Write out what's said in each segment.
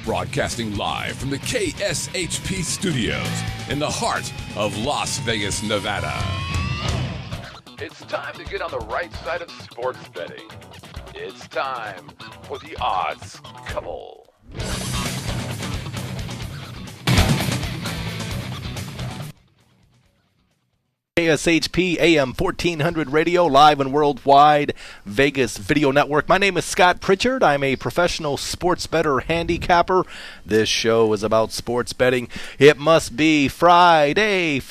Broadcasting live from the KSHP studios in the heart of Las Vegas, Nevada. It's time to get on the right side of sports betting. It's time for the Odds Couple. KSHP AM 1400 radio, live and worldwide, Vegas Video Network. My name is Scott Pritchard. I'm a professional sports bettor handicapper. This show is about sports betting. It must be Friday.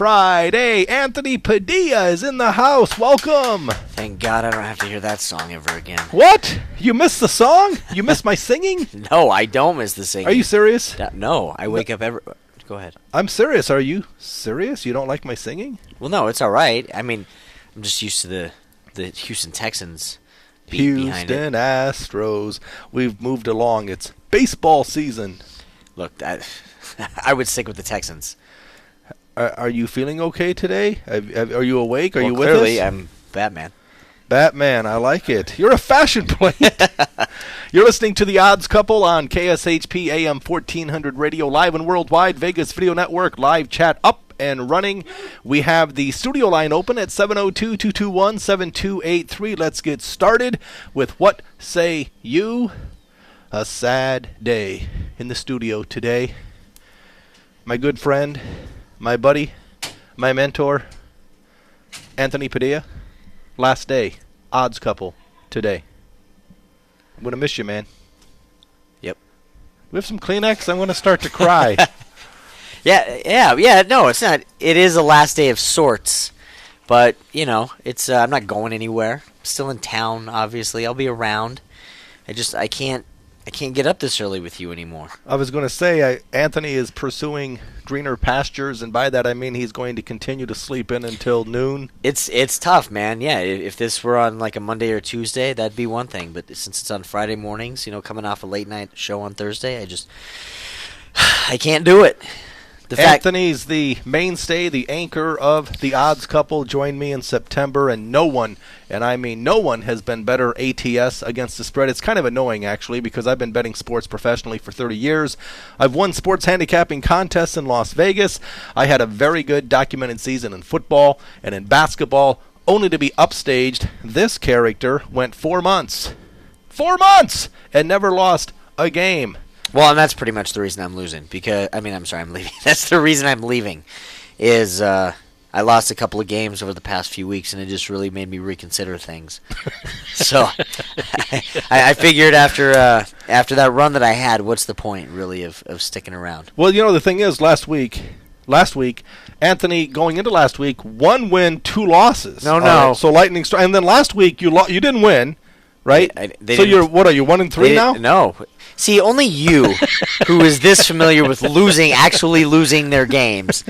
Anthony Padilla is in the house. Welcome. Thank God I don't have to hear that song ever again. What? You missed the song? You missed my singing? No, I don't miss the singing. Are you serious? No, I wake up every... Go ahead. I'm serious. Are you serious? You don't like my singing? Well, no, it's all right. I mean, I'm just used to the Houston Texans beat behind it. Houston Astros. We've moved along. It's baseball season. Look, I would stick with the Texans. Are you feeling okay today? Are you awake? Are you with clearly, us? I'm Batman. Batman, I like it. You're a fashion plate. You're listening to The Odds Couple on KSHP AM 1400 radio, live and worldwide, Vegas Video Network, live chat up and running. We have the studio line open at 702-221-7283. Let's get started with What Say You? A sad day in the studio today. My good friend, my buddy, my mentor, Anthony Padilla. Last day, Odds Couple, today. I'm going to miss you, man. Yep. We have some Kleenex? I'm going to start to cry. Yeah, no, it's not. It is a last day of sorts. But, you know, it's I'm not going anywhere. I'm still in town, obviously. I'll be around. I can't get up this early with you anymore. I was going to say, Anthony is pursuing greener pastures, and by that I mean he's going to continue to sleep in until noon. It's tough, man. Yeah, if this were on like a Monday or Tuesday, that'd be one thing. But since it's on Friday mornings, you know, coming off a late night show on Thursday, I can't do it. Anthony's the mainstay, the anchor of the Odds Couple. Joined me in September, and no one, and I mean no one, has been better ATS against the spread. It's kind of annoying, actually, because I've been betting sports professionally for 30 years. I've won sports handicapping contests in Las Vegas. I had a very good documented season in football and in basketball, only to be upstaged. This character went 4 months. 4 months! And never lost a game. Well, and that's pretty much the reason I'm losing. I'm leaving. That's the reason I'm leaving, is I lost a couple of games over the past few weeks, and it just really made me reconsider things. So I figured after that run that I had, what's the point, really, of sticking around? Well, you know, the thing is, last week, Anthony, going into last week, 1 win, 2 losses. No. Right, so lightning strike. And then last week, you didn't win, right? So you're 1-3 now? No. See, only you, who is this familiar with actually losing their games,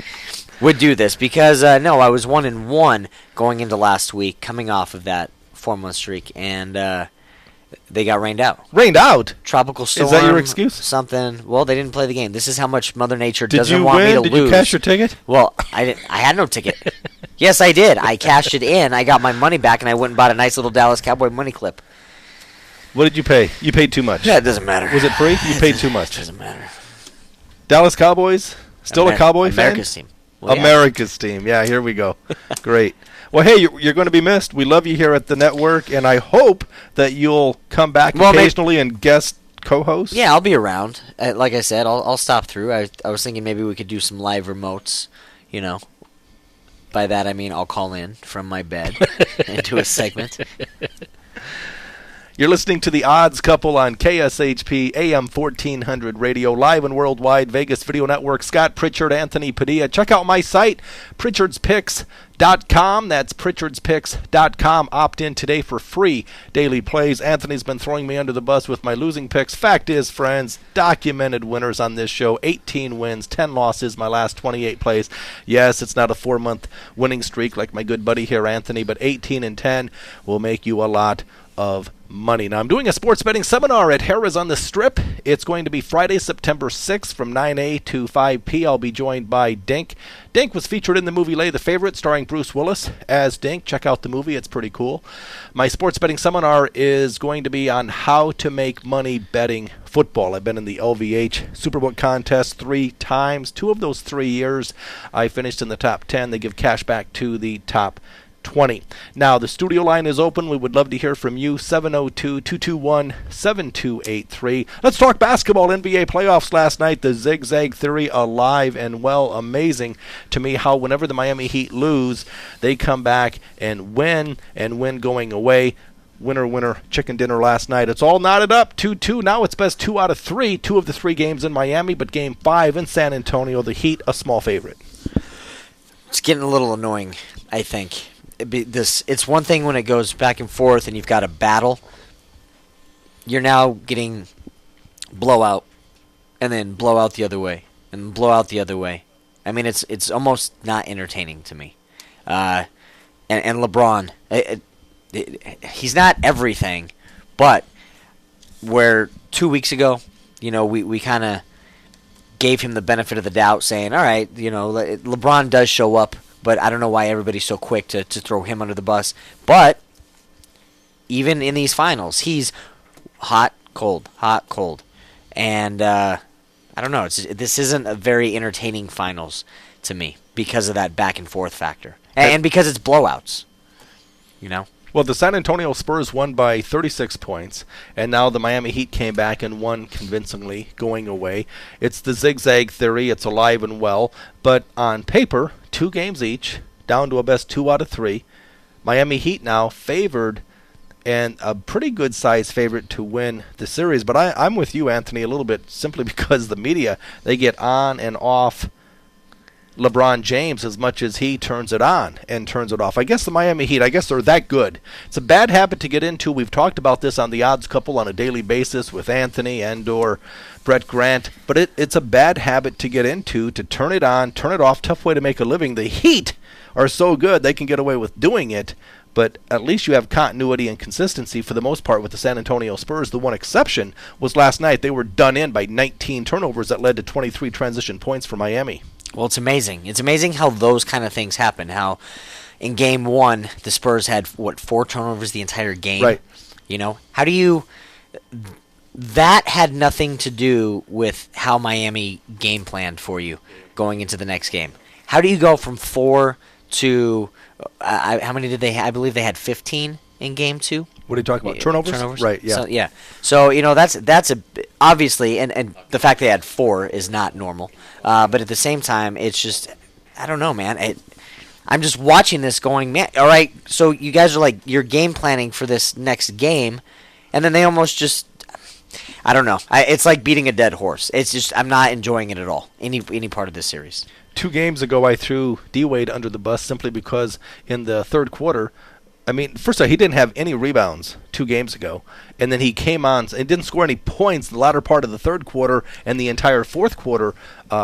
would do this. Because, no, I was 1-1 going into last week, coming off of that 4-month streak, and they got rained out. Rained out? Tropical storm. Is that your excuse? Something. Well, they didn't play the game. This is how much Mother Nature doesn't want me to lose. Did you cash your ticket? Well, I had no ticket. Yes, I did. I cashed it in. I got my money back, and I went and bought a nice little Dallas Cowboy money clip. What did you pay? You paid too much. Yeah, it doesn't matter. Was it free? You paid too much. It doesn't matter. Dallas Cowboys? Still a Cowboy fan? America's team. Well, yeah. America's team. Yeah, here we go. Great. Well, hey, you're going to be missed. We love you here at the network, and I hope that you'll come back occasionally and guest co-host. Yeah, I'll be around. Like I said, I'll stop through. I was thinking maybe we could do some live remotes, you know. By that I mean I'll call in from my bed into a segment. You're listening to The Odds Couple on KSHP AM 1400 radio, live and worldwide, Vegas Video Network. Scott Pritchard, Anthony Padilla. Check out my site, pritchardspicks.com. That's pritchardspicks.com. Opt in today for free daily plays. Anthony's been throwing me under the bus with my losing picks. Fact is, friends, documented winners on this show. 18 wins, 10 losses, my last 28 plays. Yes, it's not a 4-month winning streak like my good buddy here, Anthony, but 18-10 will make you a lot of money. Now, I'm doing a sports betting seminar at Harrah's on the Strip. It's going to be Friday, September 6th from 9 to 5 p. I'll be joined by Dink. Dink was featured in the movie Lay the Favorite, starring Bruce Willis as Dink. Check out the movie. It's pretty cool. My sports betting seminar is going to be on how to make money betting football. I've been in the LVH Superbook contest 3 times. 2 of those 3 years, I finished in the top 10. They give cash back to the top 20. Now, the studio line is open. We would love to hear from you. 702-221-7283. Let's talk basketball. NBA playoffs last night. The zigzag theory alive and well. Amazing to me how whenever the Miami Heat lose, they come back and win going away. Winner, winner, chicken dinner last night. It's all knotted up, 2-2. Now it's best 2 out of 3. 2 of the 3 games in Miami, but game 5 in San Antonio, the Heat, a small favorite. It's getting a little annoying, I think. It's one thing when it goes back and forth and you've got a battle. You're now getting blowout and then blowout the other way and blowout the other way. I mean, it's almost not entertaining to me. And LeBron, he's not everything, but where 2 weeks ago, we kind of gave him the benefit of the doubt, saying, all right, LeBron does show up, but I don't know why everybody's so quick to throw him under the bus. But even in these finals, he's hot, cold. And I don't know. This isn't a very entertaining finals to me because of that back and forth factor. And because it's blowouts, Well, the San Antonio Spurs won by 36 points, and now the Miami Heat came back and won convincingly going away. It's the zigzag theory. It's alive and well. But on paper, 2 games each, down to a best 2 out of 3. Miami Heat now favored and a pretty good size favorite to win the series. But I'm with you, Anthony, a little bit simply because the media, they get on and off LeBron James as much as he turns it on and turns it off. I guess the Miami Heat, they're that good. It's a bad habit to get into. We've talked about this on the Odds Couple on a daily basis with Anthony and/or Brett Grant, but it's a bad habit to get into, to turn it on, turn it off. Tough way to make a living. The Heat are so good they can get away with doing it, but at least you have continuity and consistency for the most part with the San Antonio Spurs. The one exception was last night. They were done in by 19 turnovers that led to 23 transition points for Miami. Well, it's amazing. It's amazing how those kind of things happen. How in game 1, the Spurs had, 4 turnovers the entire game? Right. How do you... That had nothing to do with how Miami game planned for you going into the next game. How do you go from 4 to... how many did they have? I believe they had 15 in game 2. What are you talking about? Turnovers? Right, yeah. So, that's a obviously, and the fact they had 4 is not normal. But at the same time, it's just, I don't know, man. I'm just watching this going, man, all right, so you guys are you're game planning for this next game, and then they almost just, I don't know. It's like beating a dead horse. It's just, I'm not enjoying it at all, any part of this series. 2 games ago, I threw D-Wade under the bus simply because in the third quarter, first of all, he didn't have any rebounds 2 games ago, and then he came on and didn't score any points in the latter part of the third quarter and the entire fourth quarter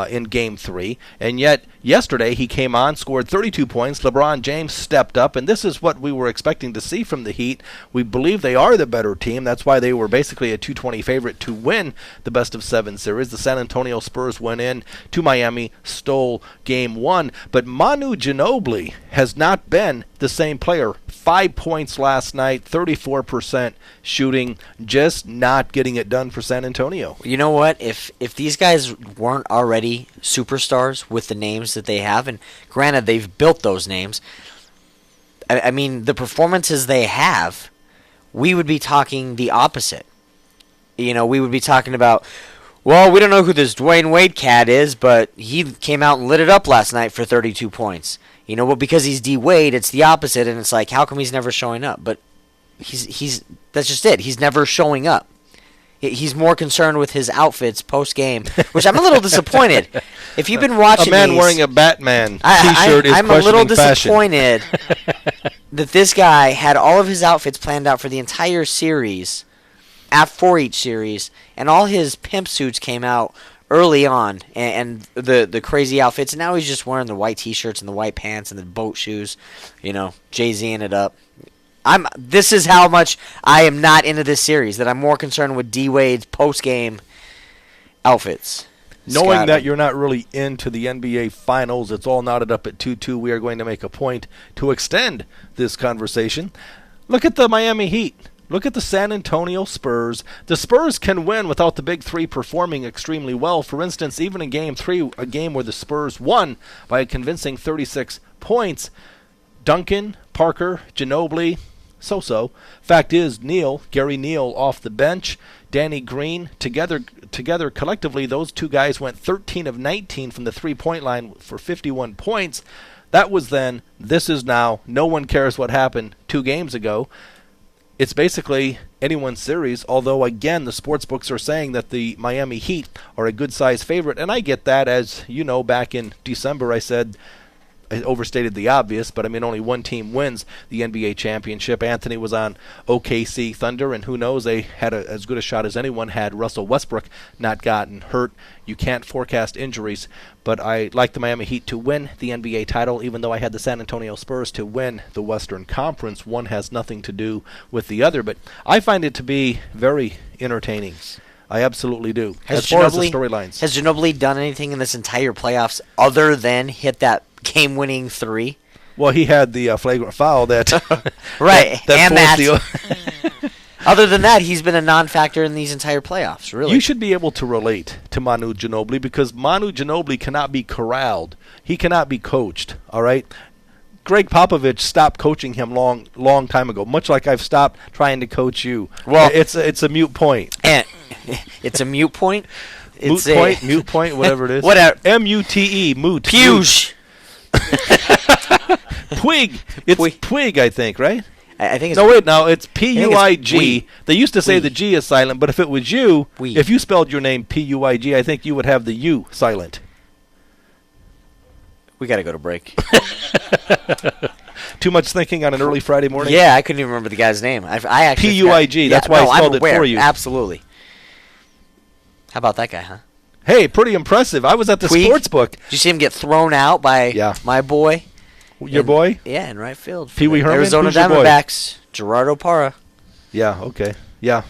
in Game 3. And yet, yesterday, he came on, scored 32 points. LeBron James stepped up, and this is what we were expecting to see from the Heat. We believe they are the better team. That's why they were basically a 220 favorite to win the best-of-7 series. The San Antonio Spurs went in to Miami, stole Game 1. But Manu Ginobili has not been the same player. 5 points last night, 34% shooting, just not getting it done for San Antonio. You know what? If these guys weren't already superstars with the names that they have, and granted they've built those names, I mean, the performances they have, we would be talking the opposite. We would be talking about, well, we don't know who this Dwayne Wade cat is, but he came out and lit it up last night for 32 points. Well, because he's D Wade, it's the opposite, and it's like, how come he's never showing up? But he's that's just it. He's never showing up. He's more concerned with his outfits post game, which I'm a little disappointed. If you've been watching, a man wearing a Batman T-shirt is I'm a little fashion. disappointed that this guy had all of his outfits planned out for the entire series, for each series, and all his pimp suits came out early on, and the crazy outfits, and now he's just wearing the white T-shirts and the white pants and the boat shoes, Jay-Zing it up. This is how much I am not into this series. That I'm more concerned with D-Wade's post-game outfits. Knowing Scott, that you're not really into the NBA Finals, it's all knotted up at 2-2. We are going to make a point to extend this conversation. Look at the Miami Heat. Look at the San Antonio Spurs. The Spurs can win without the big three performing extremely well. For instance, even in Game 3, a game where the Spurs won by a convincing 36 points, Duncan, Parker, Ginobili, so-so. Fact is, Gary Neal off the bench, Danny Green, together collectively, those two guys went 13 of 19 from the three-point line for 51 points. That was then. This is now. No one cares what happened 2 games ago. It's basically anyone's series, although, again, the sports books are saying that the Miami Heat are a good-sized favorite, and I get that. As you know, back in December I said, I overstated the obvious, but I mean only one team wins the NBA championship. Anthony was on OKC Thunder, and who knows, they had as good a shot as anyone had Russell Westbrook not gotten hurt. You can't forecast injuries, but I like the Miami Heat to win the NBA title, even though I had the San Antonio Spurs to win the Western Conference. One has nothing to do with the other, but I find it to be very entertaining. I absolutely do. As far as the storylines. Has Ginobili done anything in this entire playoffs other than hit that game-winning 3? Well, he had the flagrant foul that right, that forced Other than that, he's been a non-factor in these entire playoffs, really. You should be able to relate to Manu Ginobili because Manu Ginobili cannot be corralled. He cannot be coached, all right? Greg Popovich stopped coaching him long time ago, much like I've stopped trying to coach you. Well, it's a mute point. And it's a mute point? Mute point, whatever it is. Whatever. M-U-T-E, moot. Puge. Puig. It's Puig, I think, right? I think it's... No, wait, now it's P-U-I-G. They used to say the G is silent, but if it was you, if you spelled your name P-U-I-G, I think you would have the U silent. We got to go to break. Too much thinking on an early Friday morning? Yeah, I couldn't even remember the guy's name. I actually P-U-I-G. That's why I spelled it for you. Absolutely. How about that guy, huh? Hey, pretty impressive. I was at the sports book. Did you see him get thrown out by my boy? Your boy? Yeah, in right field. Pee Wee Herman? Arizona Diamondbacks. Gerardo Parra. Yeah, okay. Yeah.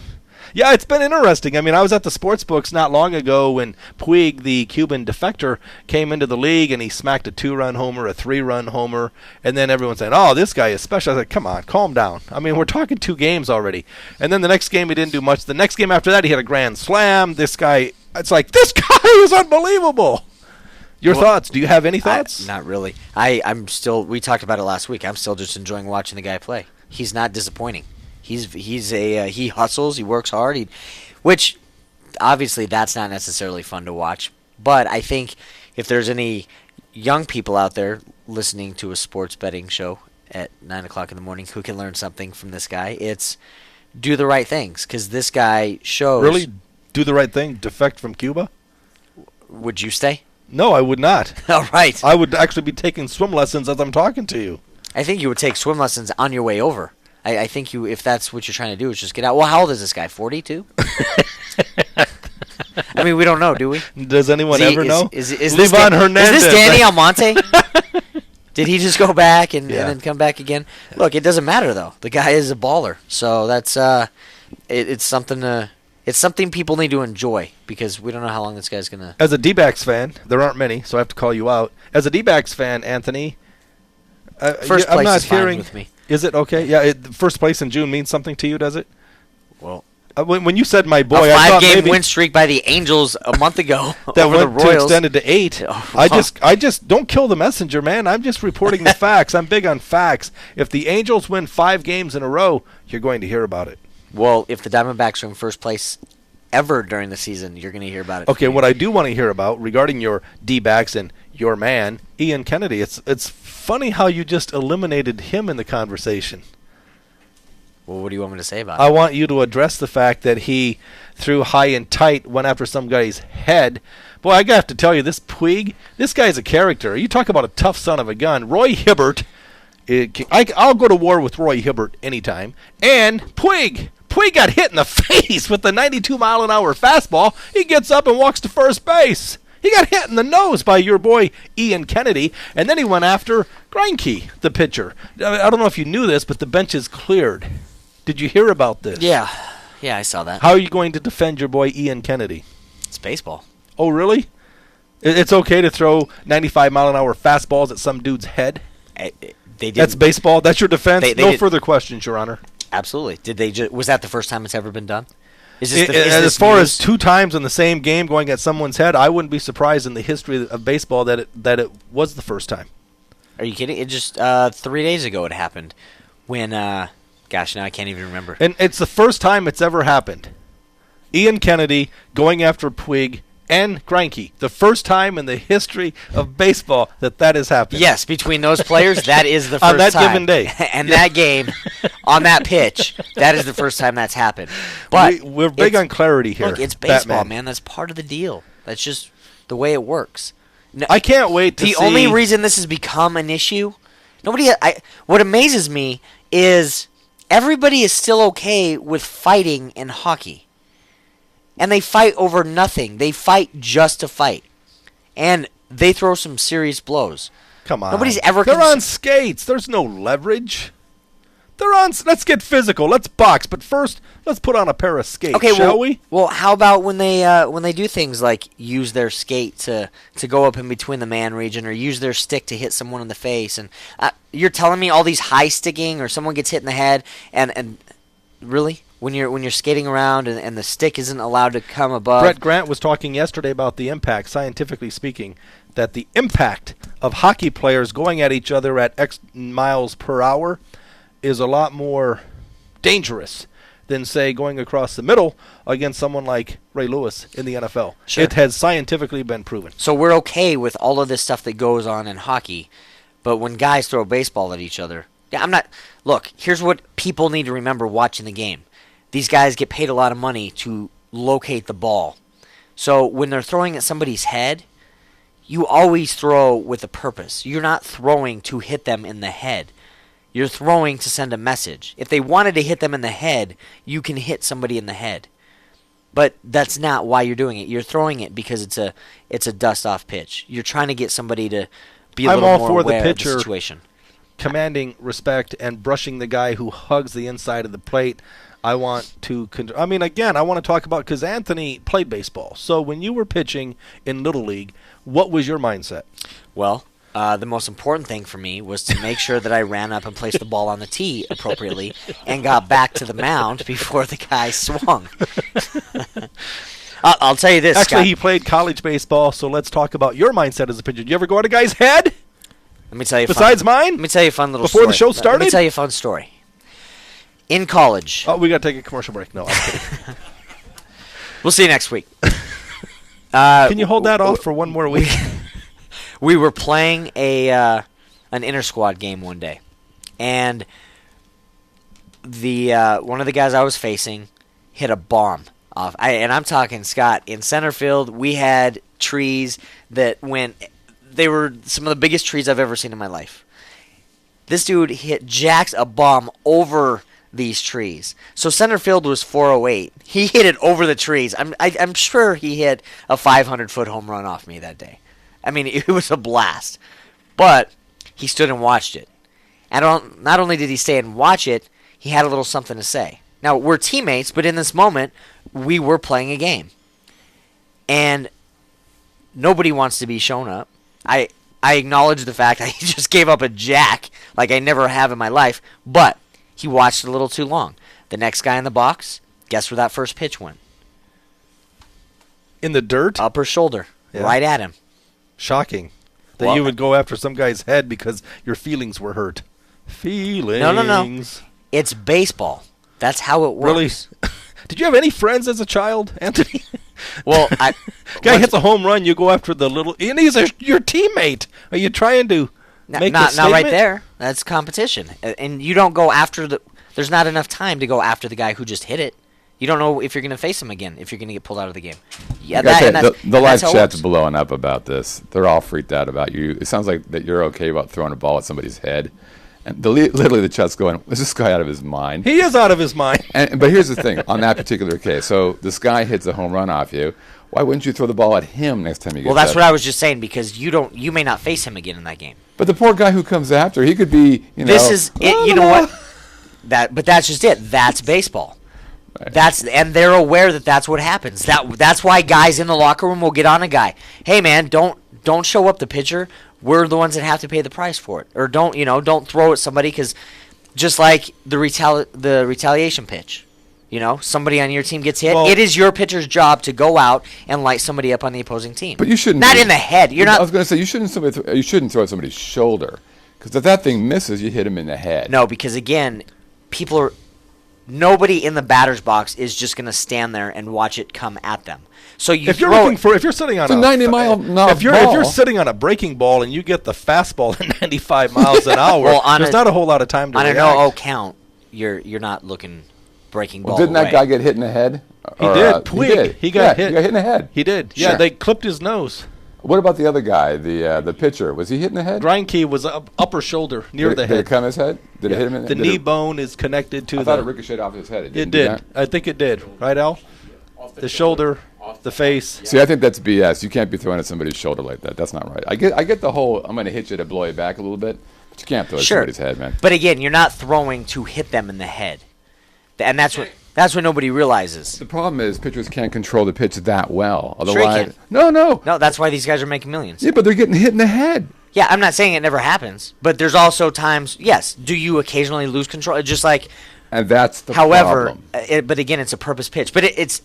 Yeah, it's been interesting. I mean, I was at the sports books not long ago when Puig, the Cuban defector, came into the league and he smacked a 2-run homer, a 3-run homer, and then everyone's saying, oh, this guy is special. I was like, come on, calm down. I mean, we're talking 2 games already. And then the next game he didn't do much. The next game after that he had a grand slam. This guy, it's like, this guy is unbelievable. Your thoughts? Do you have any thoughts? Not really. I'm still, we talked about it last week. I'm still just enjoying watching the guy play. He's not disappointing. He hustles, he works hard, which obviously that's not necessarily fun to watch. But I think if there's any young people out there listening to a sports betting show at 9 o'clock in the morning who can learn something from this guy, it's do the right things, because this guy shows. Really? Do the right thing? Defect from Cuba? Would you stay? No, I would not. All right. I would actually be taking swim lessons as I'm talking to you. I think you would take swim lessons on your way over. I think if that's what you're trying to do, is just get out. Well, how old is this guy? 42? I mean, we don't know, do we? Does anyone ever know? Is this Danny Almonte? Did he just go back and then come back again? Look, it doesn't matter though. The guy is a baller, so that's it's something people need to enjoy because we don't know how long this guy's gonna. As a D-backs fan, there aren't many, so I have to call you out. As a D-backs fan, Anthony, first place is fine with me. Is it okay? Yeah, first place in June means something to you, does it? Well, when you said my boy, I thought 5-game win streak by the Angels a month ago that over went the Royals. To extended to 8. I just don't kill the messenger, man. I'm just reporting the facts. I'm big on facts. If the Angels win 5 games in a row, you're going to hear about it. Well, if the Diamondbacks are in first place ever during the season, you're going to hear about it. Okay, what I do want to hear about regarding your D-backs and your man, Ian Kennedy, it's funny how you just eliminated him in the conversation. Well, what do you want me to say about it? I want you to address the fact that he threw high and tight, went after some guy's head. Boy, I have to tell you, this Puig, this guy's a character. You talk about a tough son of a gun. Roy Hibbert, I'll go to war with Roy Hibbert anytime. And Puig got hit in the face with the 92-mile-an-hour fastball. He gets up and walks to first base. He got hit in the nose by your boy Ian Kennedy, and then he went after Greinke, the pitcher. I don't know if you knew this, but the bench is cleared. Did you hear about this? Yeah, I saw that. How are you going to defend your boy Ian Kennedy? It's baseball. Oh, really? It's okay to throw 95-mile-an-hour fastballs at some dude's head? That's baseball? That's your defense? No further questions, Your Honor. Absolutely. Did they? Was that the first time it's ever been done? As far as 2 times in the same game going at someone's head, I wouldn't be surprised in the history of baseball that it was the first time. Are you kidding? It just 3 days ago it happened when, gosh, now I can't even remember. And it's the first time it's ever happened. Ian Kennedy going after Puig and Greinke. The first time in the history of baseball that has happened. Yes, between those players, that is the first time. On that given day. And that game, on that pitch, that is the first time that's happened. But we're big on clarity here. Look, it's baseball, Batman. man. That's part of the deal. That's just the way it works. No, I can't wait to see. The only reason this has become an issue, what amazes me is everybody is still okay with fighting in hockey. And they fight over nothing. They fight just to fight. And they throw some serious blows. Come on. Nobody's ever... They're on skates. There's no leverage. Let's get physical. Let's box. But first, let's put on a pair of skates, shall we? Well, how about when they do things like use their skate to go up in between the man region or use their stick to hit someone in the face? And you're telling me all these high sticking or someone gets hit in the head and really? When you're skating around and the stick isn't allowed to come above. Brett Grant was talking yesterday about the impact, scientifically speaking, that the impact of hockey players going at each other at X miles per hour is a lot more dangerous than, say, going across the middle against someone like Ray Lewis in the NFL. Sure. It has scientifically been proven. So we're okay with all of this stuff that goes on in hockey, but when guys throw a baseball at each other, look, here's what people need to remember watching the game. These guys get paid a lot of money to locate the ball. So when they're throwing at somebody's head, you always throw with a purpose. You're not throwing to hit them in the head. You're throwing to send a message. If they wanted to hit them in the head, you can hit somebody in the head. But that's not why you're doing it. You're throwing it because it's a dust-off pitch. You're trying to get somebody to be a little more aware of the situation. Commanding respect and brushing the guy who hugs the inside of the plate. I want to talk about, because Anthony played baseball. So when you were pitching in Little League, what was your mindset? Well, the most important thing for me was to make sure that I ran up and placed the ball on the tee appropriately and got back to the mound before the guy swung. I'll tell you this, Actually, Scott. he played college baseball, so let's talk about your mindset as a pitcher. Did you ever go at a guy's head? Let me tell you. Besides mine? Let me tell you a fun little story. Before the show started? Let me tell you a fun story. In college. Oh, we got to take a commercial break. No, I'm kidding. We'll see you next week. Can you hold that off for one more week? We were playing an inter-squad game one day, and the one of the guys I was facing hit a bomb off. And I'm talking, Scott, in center field, we had trees that they were some of the biggest trees I've ever seen in my life. This dude jacks a bomb over these trees. So center field was 408. He hit it over the trees. I'm sure he hit a 500-foot home run off me that day. I mean, it was a blast. But he stood and watched it. And not only did he stay and watch it, he had a little something to say. Now, we're teammates, but in this moment, we were playing a game. And nobody wants to be shown up. I acknowledge the fact that he just gave up a jack like I never have in my life, but he watched a little too long. The next guy in the box, guess where that first pitch went? In the dirt? Upper shoulder, right at him. Shocking that you would go after some guy's head because your feelings were hurt. Feelings. No. It's baseball. That's how it works. Really? Did you have any friends as a child, Anthony? Well, guy hits a home run, you go after the little... And he's your teammate. Are you trying to make a statement? Not right there. That's competition. And you don't go after there's not enough time to go after the guy who just hit it. You don't know if you're going to face him again, if you're going to get pulled out of the game. Yeah, the live chat's blowing up about this. They're all freaked out about you. It sounds like that you're okay about throwing a ball at somebody's head. And literally the chat's going, is this guy out of his mind? He is out of his mind. But here's the thing, on that particular case. So this guy hits a home run off you. Why wouldn't you throw the ball at him next time you get Well, that's what I was just saying, because you may not face him again in that game. But the poor guy who comes after, he could be, This is it. You know what? But that's just it. That's baseball. Right. And they're aware that that's what happens. That's why guys in the locker room will get on a guy. Hey man, don't show up the pitcher. We're the ones that have to pay the price for it. Or don't throw at somebody, because just like the retaliation pitch, somebody on your team gets hit. Well, it is your pitcher's job to go out and light somebody up on the opposing team. But you shouldn't. Not in the head. I was going to say you shouldn't throw at somebody's shoulder, because if that thing misses, you hit him in the head. No, because again, nobody in the batter's box is just going to stand there and watch it come at them. So if you're sitting on a 90-mile if you're sitting on a breaking ball and you get the fastball at 95 miles an hour, there's not a whole lot of time to react. On a no count, you're not looking breaking ball. Didn't that guy get hit in the head? He did. Puig. He got hit. He got hit in the head. He did. Sure. Yeah, they clipped his nose. What about the other guy, the pitcher? Was he hit in the head? Greinke was upper shoulder near the head. Did it come his head? Did it hit him in the head? The knee bone is connected to I thought it ricocheted off his head. It did. I think it did. Right, Al? The shoulder, the face. See, I think that's BS. You can't be throwing at somebody's shoulder like that. That's not right. I get the whole, I'm going to hit you to blow you back a little bit, but you can't throw at somebody's head, man. But again, you're not throwing to hit them in the head. And that's what nobody realizes. The problem is pitchers can't control the pitch that well. Otherwise, sure you can. No, that's why these guys are making millions. Yeah, but they're getting hit in the head. Yeah, I'm not saying it never happens, but there's also times, yes, do you occasionally lose control? Just like, and that's the problem. However, but again, it's a purpose pitch. But it's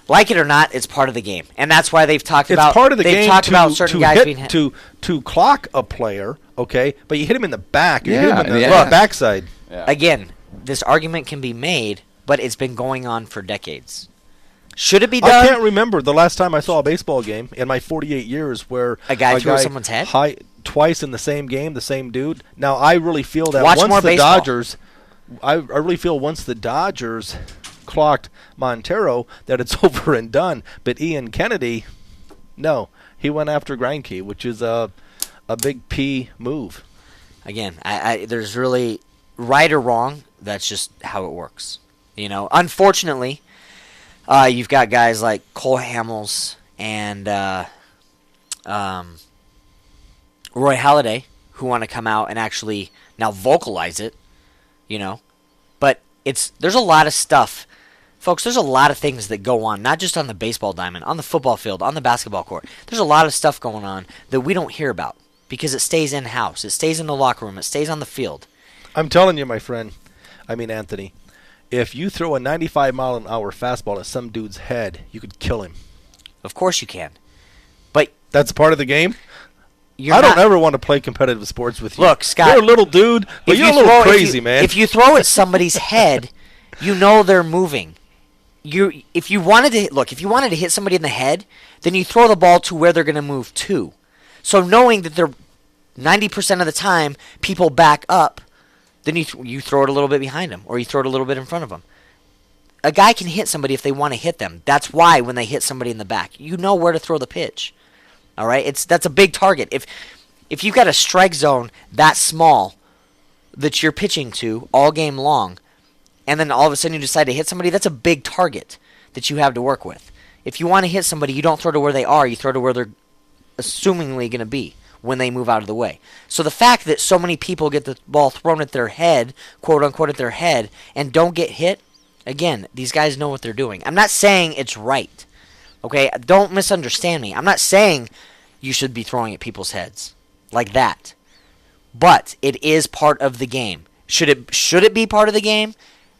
like it or not, it's part of the game, and that's why they've talked about. It's part of the game about certain guys being hit to clock a player, okay? But you hit him in the back, you hit him in the backside. Yeah. Again, this argument can be made, but it's been going on for decades. Should it be done? I can't remember the last time I saw a baseball game in my 48 years where a guy threw someone's head twice in the same game, the same dude. Now I really feel that I really feel once the Dodgers clocked Montero that it's over and done. But Ian Kennedy, no, he went after Greinke, which is a big P move. Again, there's really right or wrong. That's just how it works. Unfortunately, you've got guys like Cole Hamels and Roy Halladay who want to come out and actually now vocalize it, But there's a lot of stuff. Folks, there's a lot of things that go on, not just on the baseball diamond, on the football field, on the basketball court. There's a lot of stuff going on that we don't hear about because it stays in-house. It stays in the locker room. It stays on the field. I'm telling you, my friend, Anthony, if you throw a 95-mile-an-hour fastball at some dude's head, you could kill him. Of course you can. But that's part of the game? I don't ever want to play competitive sports with you. Look, Scott, you're a little dude, but you're a little crazy, man. If you throw at somebody's head, they're moving. If you wanted to hit somebody in the head, then you throw the ball to where they're going to move to. So knowing that they're 90% of the time people back up, then you throw it a little bit behind them, or you throw it a little bit in front of them. A guy can hit somebody if they want to hit them. That's why when they hit somebody in the back, you know where to throw the pitch. All right, that's a big target. If you've got a strike zone that small that you're pitching to all game long, and then all of a sudden you decide to hit somebody, that's a big target that you have to work with. If you want to hit somebody, you don't throw to where they are. You throw to where they're assumingly going to be when they move out of the way. So the fact that so many people get the ball thrown at their head, quote unquote at their head, and don't get hit, again, these guys know what they're doing. I'm not saying it's right. Okay, don't misunderstand me. I'm not saying you should be throwing at people's heads like that. But it is part of the game. Should it be part of the game?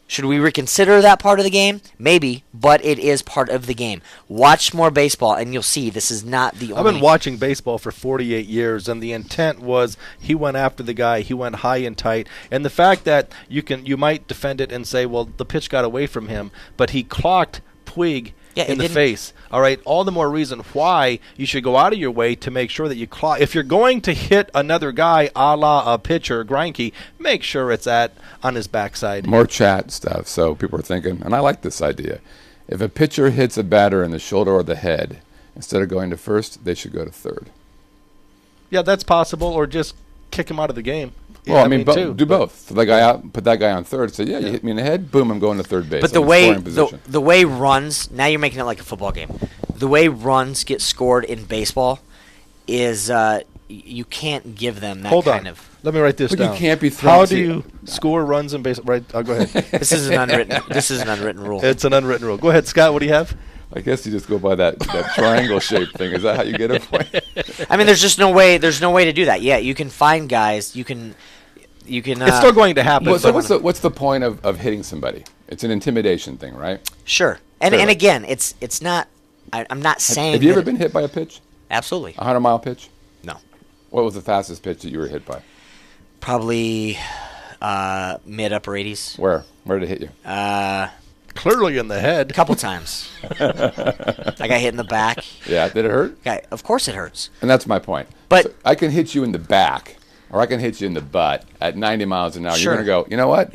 Should we reconsider that part of the game? Maybe, but it is part of the game. Watch more baseball, and you'll see this is not the only... I've been watching baseball for 48 years, and the intent was he went after the guy, he went high and tight. And the fact that you might defend it and say, well, the pitch got away from him, but he clocked Puig in the face. All right, all the more reason why you should go out of your way to make sure that you clock. If you're going to hit another guy, a la a pitcher, Greinke, make sure it's on his backside. More chat stuff. So people are thinking, and I like this idea. If a pitcher hits a batter in the shoulder or the head, instead of going to first, they should go to third. Yeah, that's possible. Or just kick him out of the game. Well, do both. Throw that guy out, put that guy on third. Say, you hit me in the head. Boom, I'm going to third base. But the way runs, now you're making it like a football game. The way runs get scored in baseball is you can't give them that kind of. Let me write this down. You can't be throwing. How do you score runs in baseball? Right. Go ahead. This is an unwritten rule. It's an unwritten rule. Go ahead, Scott. What do you have? I guess you just go by that triangle shape thing. Is that how you get it? I mean, there's just no way. There's no way to do that. Yeah, you can find guys. You can. It's still going to happen. So what's the point of hitting somebody? It's an intimidation thing, right? Sure. And again, it's not. I'm not saying. Have you ever been hit by a pitch? Absolutely. 100-mile pitch? No. What was the fastest pitch that you were hit by? Probably mid-upper 80s. Where? Where did it hit you? Clearly in the head. A couple times. I got hit in the back. Yeah, did it hurt? Of course it hurts. And that's my point. But so I can hit you in the back, or I can hit you in the butt at 90 miles an hour. Sure. You're going to go, you know what?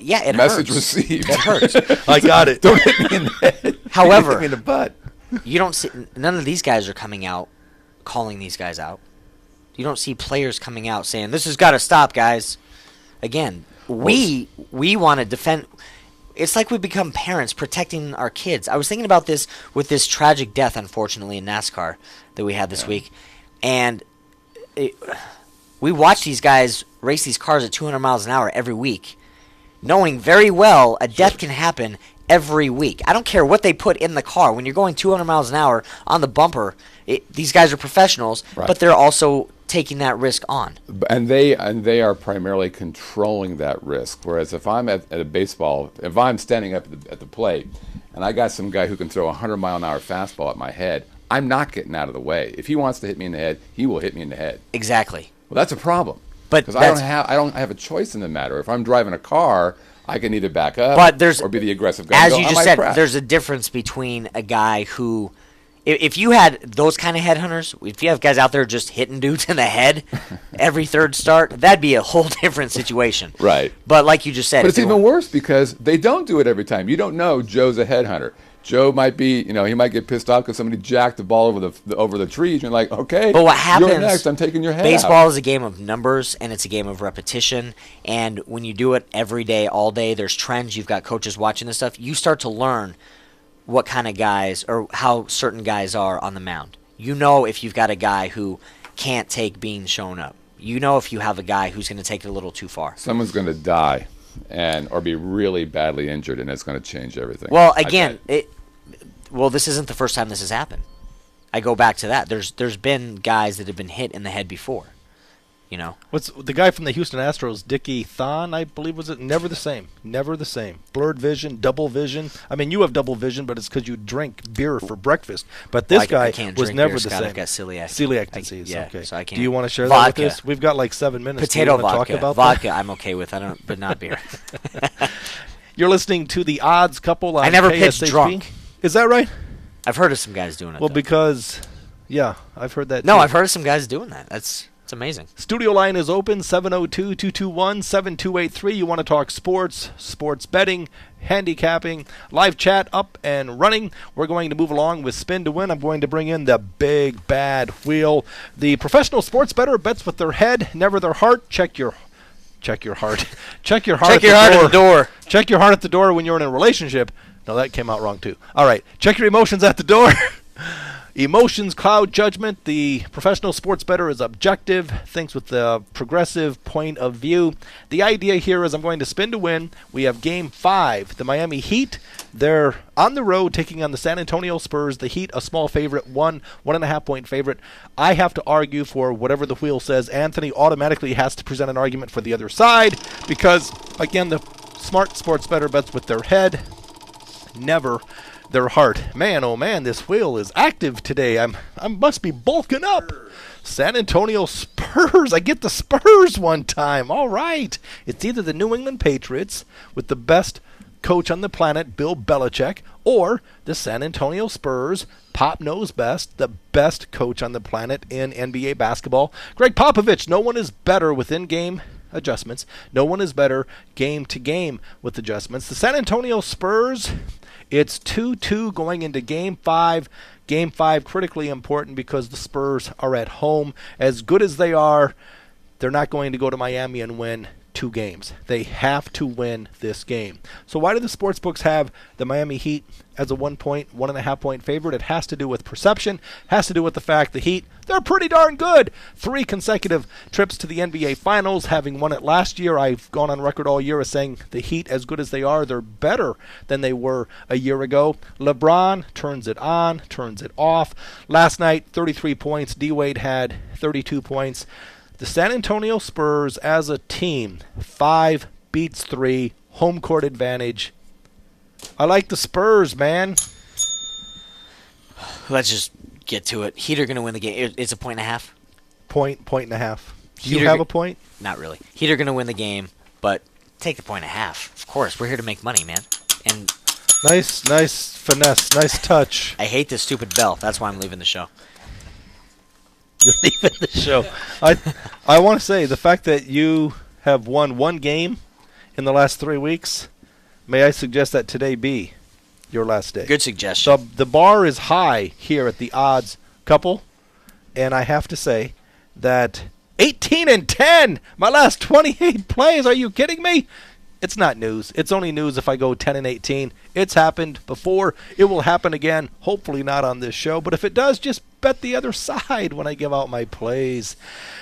Yeah, it Message hurts. received. It hurts. I got it. Don't hit me in the head. However, hit me in the butt. You don't see none of these guys are coming out calling these guys out. You don't see players coming out saying, "This has got to stop, guys." Again, we want to defend. It's like we become parents protecting our kids. I was thinking about this with this tragic death, unfortunately, in NASCAR that we had this week. And we watch these guys race these cars at 200 miles an hour every week, knowing very well a death can happen every week. I don't care what they put in the car. When you're going 200 miles an hour on the bumper, these guys are professionals, but they're also taking that risk on. And they are primarily controlling that risk. Whereas if I'm at a baseball, if I'm standing up at the plate and I got some guy who can throw a 100-mile-an-hour fastball at my head, I'm not getting out of the way. If he wants to hit me in the head, he will hit me in the head. Exactly. Well, that's a problem. But because I don't have a choice in the matter. If I'm driving a car, I can either back up or be the aggressive guy. As you just said, there's a difference between a guy who, if you had those kind of headhunters, if you have guys out there just hitting dudes in the head every third start, that'd be a whole different situation. Right. But like you just said. But it's even worse because they don't do it every time. You don't know Joe's a headhunter. Joe might be, he might get pissed off because somebody jacked the ball over the trees. And you're like, okay, but what happens, you're next. I'm taking your head Baseball out. is a game of numbers, and it's a game of repetition. And when you do it every day, all day, there's trends. You've got coaches watching this stuff. You start to learn what kind of guys or how certain guys are on the mound. You know if you've got a guy who can't take being shown up. You know if you have a guy who's going to take it a little too far. Someone's going to die or be really badly injured, and it's going to change everything. Well, again, this isn't the first time this has happened. I go back to that. There's been guys that have been hit in the head before. What's the guy from the Houston Astros, Dickie Thon, I believe, was it? Never the same. Never the same. Blurred vision, double vision. I mean, you have double vision, but it's because you drink beer for breakfast. But this guy was never the same. I've got celiac disease. Okay. So I can't. Do you want to share that with us? We've got like 7 minutes. Potato vodka. Talk about vodka. I'm okay with. But not beer. You're listening to the Odds Couple on I never KSHP. pitched drunk. Is that right? I've heard of some guys doing it. Well, because I've heard that. No, too. I've heard of some guys doing that. It's amazing. Studio line is open, 702-221-7283. You want to talk sports betting, handicapping, live chat up and running. We're going to move along with Spin to Win. I'm going to bring in the big bad wheel. The professional sports bettor bets with their head, never their heart. Check your heart. Check your heart at the door. Check your heart at the door when you're in a relationship. No, that came out wrong too. All right. Check your emotions at the door. Emotions cloud judgment. The professional sports bettor is objective, thinks with the progressive point of view. The idea here is I'm going to spin to win. We have Game 5. The Miami Heat, they're on the road taking on the San Antonio Spurs. The Heat, a small favorite, 1.5 point favorite. I have to argue for whatever the wheel says. Anthony automatically has to present an argument for the other side because, again, the smart sports bettor bets with their head, never their heart. Man, oh man, this wheel is active today. I must be bulking up. San Antonio Spurs. I get the Spurs one time. All right. It's either the New England Patriots with the best coach on the planet, Bill Belichick, or the San Antonio Spurs, Pop knows best, the best coach on the planet in NBA basketball, Greg Popovich. No one is better with in-game adjustments. No one is better game to game with adjustments. The San Antonio Spurs, it's 2-2 going into Game 5. Game 5 critically important because the Spurs are at home. As good as they are, they're not going to go to Miami and win 2 games. They have to win this game. So why do the sports books have the Miami Heat as a 1.5 point favorite? It has to do with perception, has to do with the fact the Heat, they're pretty darn good. 3 consecutive trips to the NBA Finals, having won it last year. I've gone on record all year as saying the Heat, as good as they are, they're better than they were a year ago. LeBron turns it on, turns it off. Last night, 33 points. D-Wade had 32 points. The San Antonio Spurs as a team, 5 beats 3, home court advantage. I like the Spurs, man. Let's just get to it. Heat are going to win the game. It's a 1.5. Point and a half. Do you have a point? Not really. Heat are going to win the game, but take the 1.5. Of course, we're here to make money, man. And nice finesse, nice touch. I hate this stupid bell. That's why I'm leaving the show. You're leaving the show. I want to say the fact that you have won 1 game in the last 3 weeks, may I suggest that today be your last day? Good suggestion. The bar is high here at the odds couple, and I have to say that 18-10, my last 28 plays. Are you kidding me? It's not news. It's only news if I go 10-18. It's happened before. It will happen again. Hopefully not on this show. But if it does, just bet the other side when I give out my plays.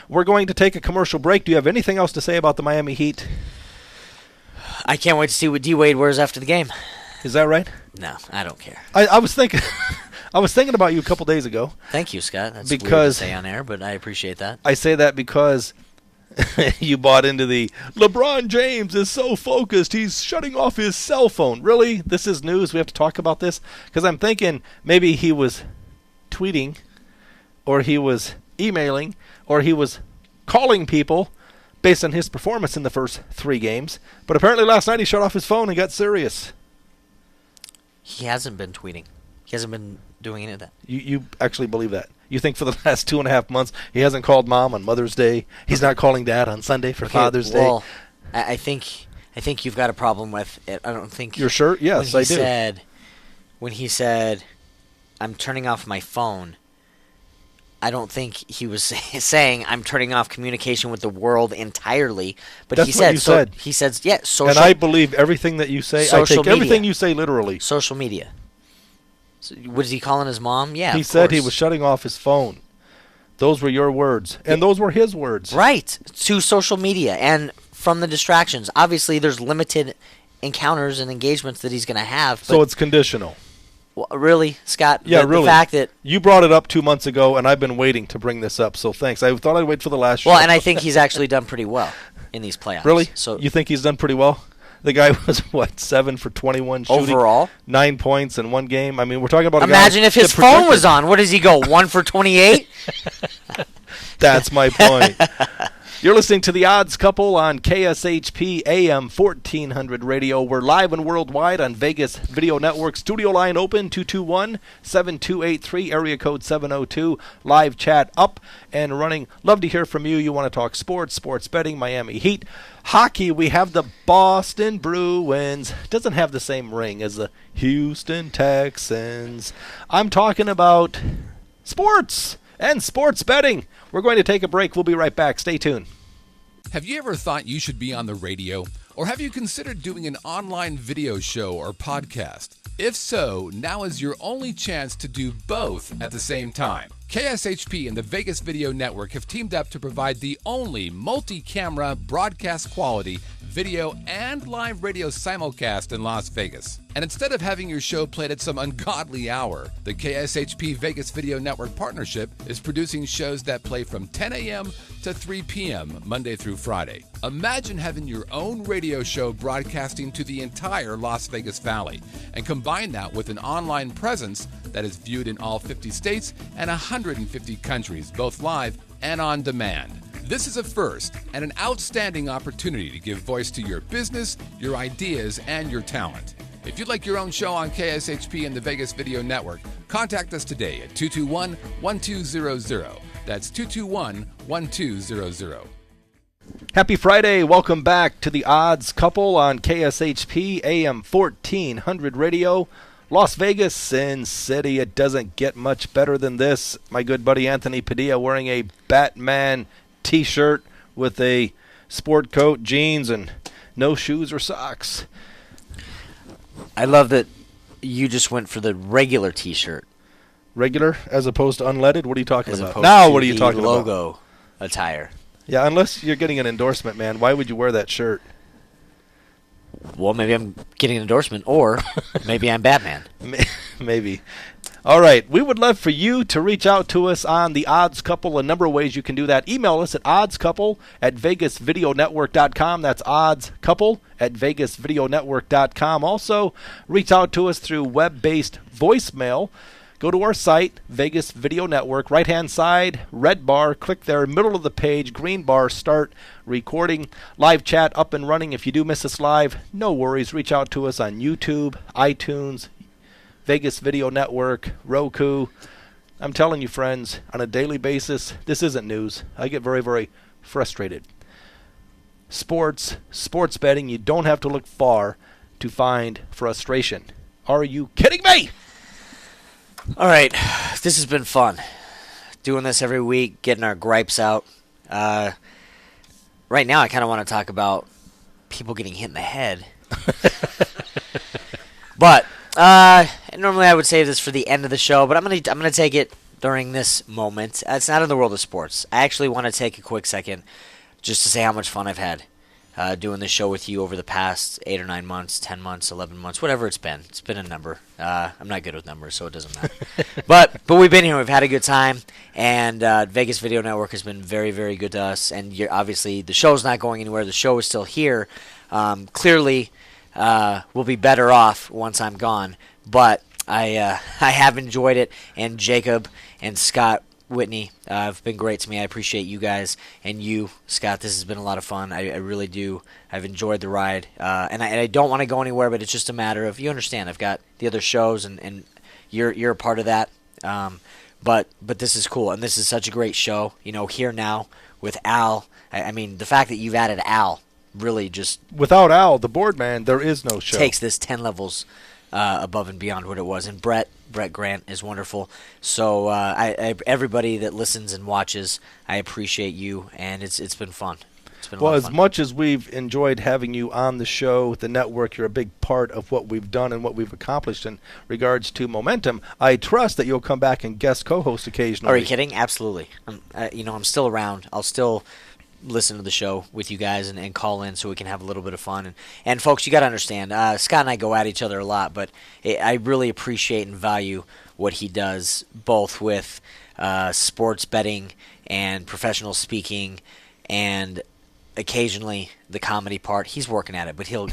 We're going to take a commercial break. Do you have anything else to say about the Miami Heat? I can't wait to see what D-Wade wears after the game. Is that right? No, I don't care. I was thinking I was thinking about you a couple days ago. Thank you, Scott. That's because weird to say on air, but I appreciate that. I say that because you bought into the LeBron James is so focused, he's shutting off his cell phone. Really? This is news? We have to talk about this? Because I'm thinking maybe he was tweeting, or he was emailing, or he was calling people based on his performance in the first 3 games. But apparently last night he shut off his phone and got serious. He hasn't been tweeting. He hasn't been doing any of that. You actually believe that? You think for the last 2.5 months he hasn't called Mom on Mother's Day? He's not calling Dad on Sunday for Father's Day? Well, I think you've got a problem with it. I don't think... You're sure? Yes, I do. When he said, I'm turning off my phone, I don't think he was saying I'm turning off communication with the world entirely. But That's he said, what you said. He said, yeah, social... And I believe everything that you say. I take everything you say literally. Social media. So, what is he calling his mom? Yeah, he said he was shutting off his phone. Those were your words. And those were his words. Right. To social media and from the distractions. Obviously, there's limited encounters and engagements that he's going to have. So it's conditional. Well, really, Scott? Yeah, really. The fact that you brought it up 2 months ago, and I've been waiting to bring this up, so thanks. I thought I'd wait for the last show. Well, and I think he's actually done pretty well in these playoffs. Really? So you think he's done pretty well? The guy was, 7 for 21 shooting? Overall? 9 points in 1 game. I mean, we're talking about Imagine if his phone was on. What does he go, 1 for 28? That's my point. You're listening to The Odds Couple on KSHP AM 1400 Radio. We're live and worldwide on Vegas Video Network. Studio line open, 221-7283, area code 702. Live chat up and running. Love to hear from you. You want to talk sports, sports betting, Miami Heat. Hockey, we have the Boston Bruins. Doesn't have the same ring as the Houston Texans. I'm talking about sports and sports betting. We're going to take a break. We'll be right back. Stay tuned. Have you ever thought you should be on the radio? Or have you considered doing an online video show or podcast? If so, now is your only chance to do both at the same time. KSHP and the Vegas Video Network have teamed up to provide the only multi-camera broadcast quality video and live radio simulcast in Las Vegas. And instead of having your show played at some ungodly hour, the KSHP Vegas Video Network partnership is producing shows that play from 10 a.m. to 3 p.m. Monday through Friday. Imagine having your own radio show broadcasting to the entire Las Vegas Valley, and combine that with an online presence that is viewed in all 50 states and 150 countries, both live and on demand. This is a first and an outstanding opportunity to give voice to your business, your ideas, and your talent. If you'd like your own show on KSHP and the Vegas Video Network, contact us today at 221-1200. That's 221-1200. Happy Friday. Welcome back to The Odds Couple on KSHP AM 1400 Radio. Las Vegas, Sin City. It doesn't get much better than this. My good buddy Anthony Padilla wearing a Batman t-shirt with a sport coat, jeans, and no shoes or socks. I love that you just went for the regular T-shirt. Regular as opposed to unleaded? What are you talking As about? opposed Now to what are you the talking about? logo attire. Yeah, unless you're getting an endorsement, man. Why would you wear that shirt? Well, maybe I'm getting an endorsement, or maybe I'm Batman. Maybe. All right. We would love for you to reach out to us on the Odds Couple. A number of ways you can do that. Email us at oddscouple@vegasvideonetwork.com. That's oddscouple@vegasvideonetwork.com. Also, reach out to us through web-based voicemail. Go to our site, Vegas Video Network, right-hand side, red bar, click there, middle of the page, green bar, start recording. Live chat up and running. If you do miss us live, no worries. Reach out to us on YouTube, iTunes, Vegas Video Network, Roku. I'm telling you, friends, on a daily basis, this isn't news. I get very, very frustrated. Sports betting, you don't have to look far to find frustration. Are you kidding me? All right, this has been fun. Doing this every week, getting our gripes out. Right now, I kind of want to talk about people getting hit in the head. But normally I would save this for the end of the show, but I'm gonna take it during this moment. It's not in the world of sports. I actually want to take a quick second just to say how much fun I've had doing this show with you over the past 8 or 9 months, 10 months, 11 months, whatever it's been. It's been a number. I'm not good with numbers, so it doesn't matter. but we've been here. We've had a good time, and Vegas Video Network has been very, very good to us. And obviously, the show's not going anywhere. The show is still here. Clearly, we'll be better off once I'm gone. But I have enjoyed it, and Jacob and Scott Whitney have been great to me. I appreciate you guys, and you, Scott. This has been a lot of fun. I really do. I've enjoyed the ride, and I don't want to go anywhere, but it's just a matter of, you understand, I've got the other shows, and you're a part of that. But this is cool, and this is such a great show. Here now with Al. I mean, the fact that you've added Al really just, without Al, the board man, there is no show. Takes this 10 levels above and beyond what it was. And Brett Grant is wonderful. So everybody that listens and watches, I appreciate you, and it's been fun. It's been a lot of fun. As much as we've enjoyed having you on the show, the network, you're a big part of what we've done and what we've accomplished in regards to momentum. I trust that you'll come back and guest co-host occasionally. Are you kidding? Absolutely. I'm still around. I'll still listen to the show with you guys and call in so we can have a little bit of fun. And folks, you got to understand, Scott and I go at each other a lot, but I really appreciate and value what he does, both with sports betting and professional speaking, and occasionally the comedy part. He's working at it, but he'll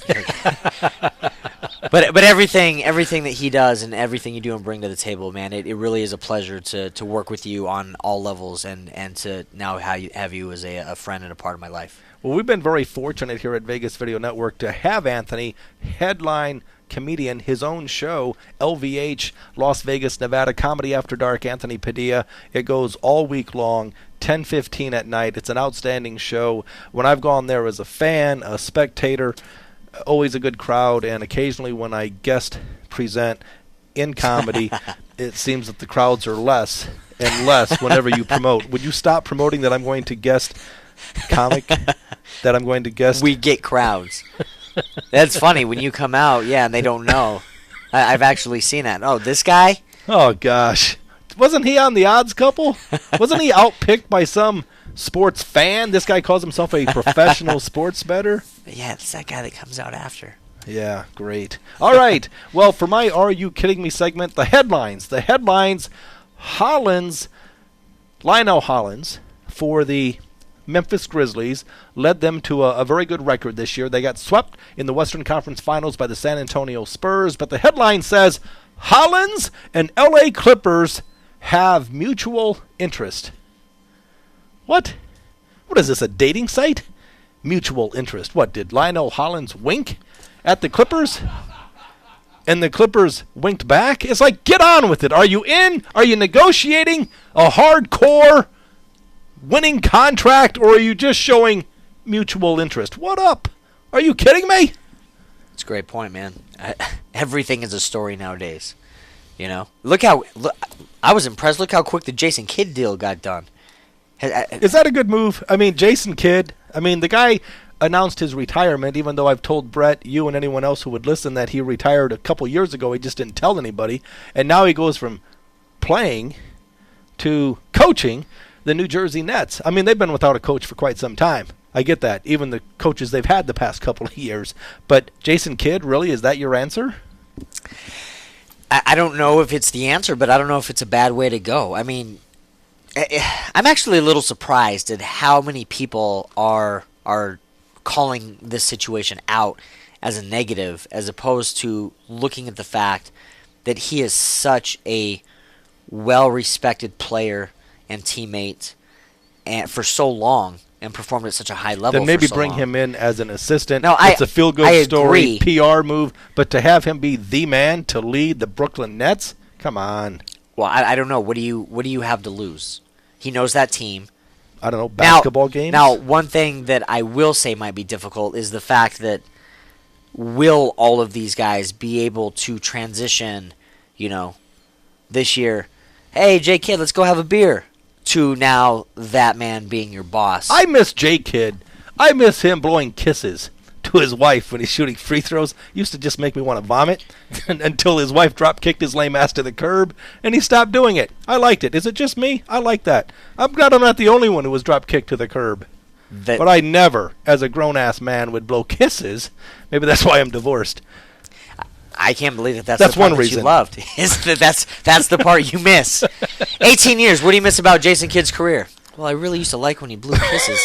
but everything that he does and everything you do and bring to the table, man, it really is a pleasure to work with you on all levels and to now have you as a friend and a part of my life. Well, we've been very fortunate here at Vegas Video Network to have Anthony headline comedian his own show, LVH, Las Vegas, Nevada, Comedy After Dark, Anthony Padilla. It goes all week long, 10:15 at night. It's an outstanding show. When I've gone there as a fan, a spectator, always a good crowd, and occasionally when I guest present in comedy, it seems that the crowds are less and less whenever you promote. Would you stop promoting that I'm going to guest comic? That I'm going to guest? We get crowds. That's funny when you come out, and they don't know. I've actually seen that. Oh, this guy? Oh, gosh. Wasn't he on the Odds Couple? Wasn't he outpicked by some sports fan? This guy calls himself a professional sports bettor. Yeah, it's that guy that comes out after. Yeah, great. All right. Well, for my Are You Kidding Me segment, the headlines. Lionel Hollins for the Memphis Grizzlies led them to a very good record this year. They got swept in the Western Conference Finals by the San Antonio Spurs, but the headline says, Hollins and LA Clippers have mutual interest. What? What is this, a dating site? Mutual interest. What, did Lionel Hollins wink at the Clippers? And the Clippers winked back? It's like, get on with it. Are you in? Are you negotiating a hardcore winning contract, or are you just showing mutual interest? What up? Are you kidding me? It's a great point, man. Everything is a story nowadays. I was impressed. Look how quick the Jason Kidd deal got done. Is that a good move? I mean, Jason Kidd, the guy announced his retirement, even though I've told Brett, you, and anyone else who would listen that he retired a couple years ago. He just didn't tell anybody. And now he goes from playing to coaching the New Jersey Nets. I mean, they've been without a coach for quite some time. I get that. Even the coaches they've had the past couple of years. But Jason Kidd, really, is that your answer? I don't know if it's the answer, but I don't know if it's a bad way to go. I mean, I'm actually a little surprised at how many people are calling this situation out as a negative, as opposed to looking at the fact that he is such a well-respected player and teammate and for so long and performed at such a high level. Then maybe for so bring long. him in as an assistant. No, it's a feel-good story, agree. PR move. But to have him be the man to lead the Brooklyn Nets, come on. Well, I don't know. What do you have to lose? He knows that team. I don't know, basketball games? Now, one thing that I will say might be difficult is the fact that will all of these guys be able to transition, this year, hey, J. Kidd, let's go have a beer, to now that man being your boss. I miss J. Kidd. I miss him blowing kisses to his wife when he's shooting free throws. Used to just make me want to vomit until his wife drop-kicked his lame ass to the curb, and he stopped doing it. I liked it. Is it just me? I like that. I'm glad I'm not the only one who was drop-kicked to the curb. But I never, as a grown-ass man, would blow kisses. Maybe that's why I'm divorced. I can't believe that's the part one that reason you loved. Is that's the part you miss. 18 years. What do you miss about Jason Kidd's career? Well, I really used to like when he blew kisses.